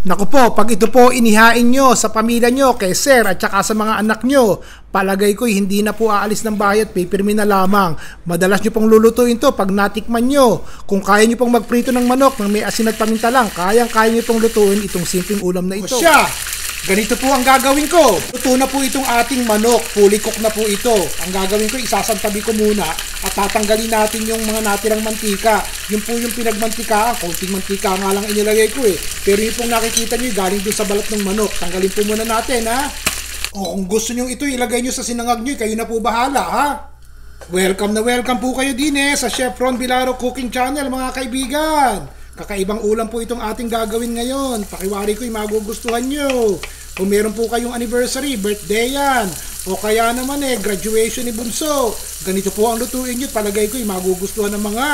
Naku po, pag ito po inihain nyo sa pamilya nyo, kay sir at saka sa mga anak nyo, palagay ko hindi na po aalis ng bahay at pipirmi na lamang. Madalas nyo pong lulutuin to pag natikman nyo. Kung kaya nyo pong magprito ng manok ng may asin at paminta lang, kayang-kaya nyo pong lutuin itong simpleng ulam na ito. O siya, ganito po ang gagawin ko. Luto na po itong ating manok. Fully cook na po ito. Ang gagawin ko, isasantabi ko muna at tatanggalin natin yung mga natirang mantika. Yun po yung pinagmantikaan. Konting mantika nga lang inilagay ko eh. Pero yung pong nakikita nyo, galing dun sa balat ng manok. Tanggalin po muna natin ha. O kung gusto nyo ito, ilagay nyo sa sinangag nyo. Kayo na po bahala ha. Welcome na welcome po kayo din sa Chef Ron Bilaro Cooking Channel mga kaibigan. Kakaibang ulam po itong ating gagawin ngayon. Pakiwari ko yung magugustuhan nyo. Kung meron po kayong anniversary, birthday yan, o kaya naman graduation ni Bunso, ganito po ang lutuin nyo. Palagay ko yung magugustuhan ng mga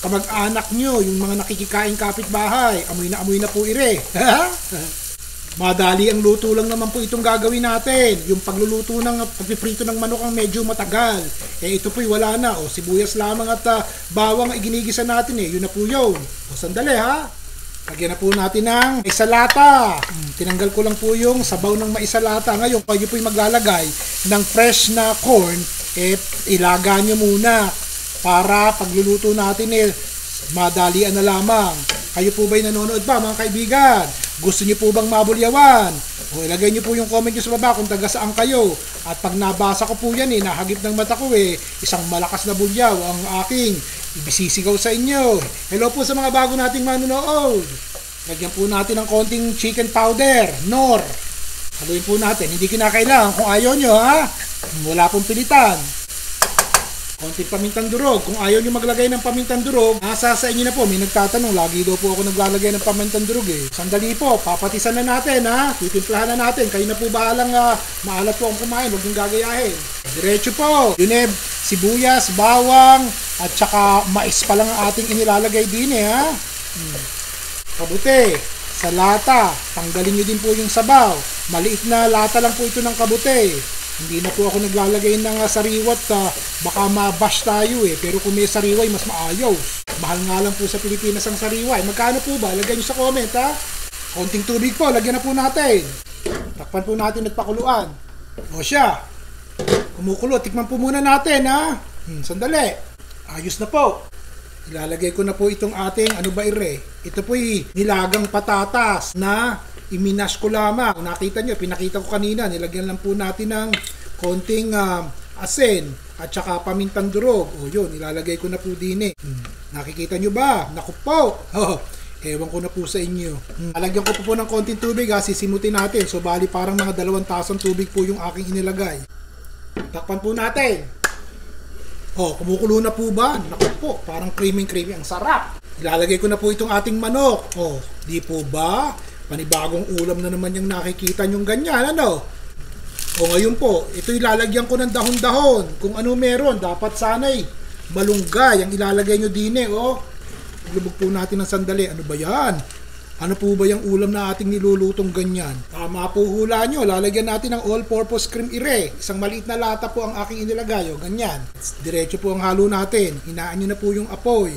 kamag-anak nyo, yung mga nakikikain kapitbahay. Amoy na po ire. Madali ang luto lang naman po itong gagawin natin. Yung pagluluto ng pagpiprito ng manok ang medyo matagal. Ito po'y wala na. O sibuyas lamang at bawang ay ginigisa natin Yun na po yun. O sandali ha. Lagyan na po natin ng maisalata. Tinanggal ko lang po yung sabaw ng maisalata. Ngayon, kayo po'y maglalagay ng fresh na corn. Ilaga nyo muna para pagluluto natin madalian na lamang. Kayo po ba'y nanonood ba mga kaibigan? Gusto niyo po bang mabulyawan? O ilagay niyo po yung comment niyo sa baba kung taga saan kayo. At pag nabasa ko po yan nahagip ng mata ko isang malakas na bulyaw ang aking ibisisigaw sa inyo. Hello po sa mga bago nating manonood. Lagyan po natin ng konting chicken powder, Nor. Haluin po natin, hindi kinakailangan kung ayaw nyo ha. Wala pong pilitan. Konting pamintang durog. Kung ayaw nyo maglagay ng pamintang durog, nasa sa inyo na po. May nagtatanong, lagi daw po ako naglalagay ng pamintang durog Sandali po, papatisan na natin ha. Titimplahan na natin. Kayo na po bahalang maalat po ang kumain. Huwag yung gagayahin. Diretso po. Yun sibuyas, bawang, at saka mais pa lang ang ating inilalagay din ha. Kabute. Sa lata. Tanggalin nyo din po yung sabaw. Maliit na lata lang po ito ng kabute. Hindi na po ako naglalagay ng sariwat, baka mabash tayo pero kung may sariway mas maayos. Mahal nga lang po sa Pilipinas ang sariway. Magkano po ba? Lagyan nyo sa comment ha. Konting tubig po, lagyan na po natin. Takpan po natin at pakuluan. O siya, kumukulo, tikman po muna natin ha. Sandali, ayos na po. Ilalagay ko na po itong ating ito po'y nilagang patatas na iminas ko lamang. Kung nakita nyo, pinakita ko kanina, nilagyan lang po natin ng konting asin at saka pamintang durog. O yun, ilalagay ko na po din Nakikita nyo ba? Naku po! Ewan ko na po sa inyo. Alagyan ko po ng konting tubig sisimutin natin. So bali parang mga 2 tasang tubig po yung aking inilagay. Takpan po natin. Kumukulo na po ba? Naku po, parang creamy ang sarap. Ilalagay ko na po itong ating manok. Di po ba? Panibagong ulam na naman yung nakikita nyong ganyan, ngayon po, ito ilalagyan ko ng dahon-dahon. Kung ano meron, dapat sana'y malunggay ang ilalagay nyo din Lubog po natin ng sandali. Ano ba yan? Ano po ba yung ulam na ating nilulutong ganyan? Tama po hula nyo, lalagyan natin ng all-purpose cream Isang maliit na lata po ang aking inilagay, ganyan. Diretso po ang halo natin. Hinaan nyo na po yung apoy.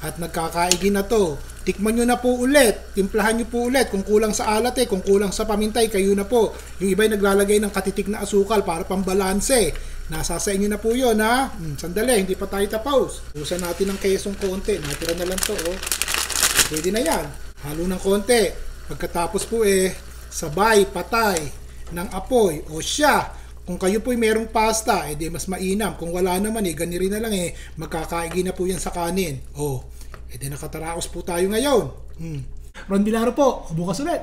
At nagkakaigi na to. Tikman nyo na po ulit. Timplahan nyo po ulit. Kung kulang sa alat kung kulang sa pamintay, kayo na po. Yung iba'y naglalagay ng katitik na asukal para pambalanse. Nasa sa inyo na po yun ha. Sandali, hindi pa tayo tapos. Usan natin ng kesong konti. Natira na lang to Pwede na yan. Halo ng konti. Pagkatapos po sabay, patay ng apoy. O siya, kung kayo po'y merong pasta, di mas mainam. Kung wala naman ganiri na lang magkakaigi na po yan sa kanin. Di nakataraos po tayo ngayon. Ron Bilaro po, bukas ulit.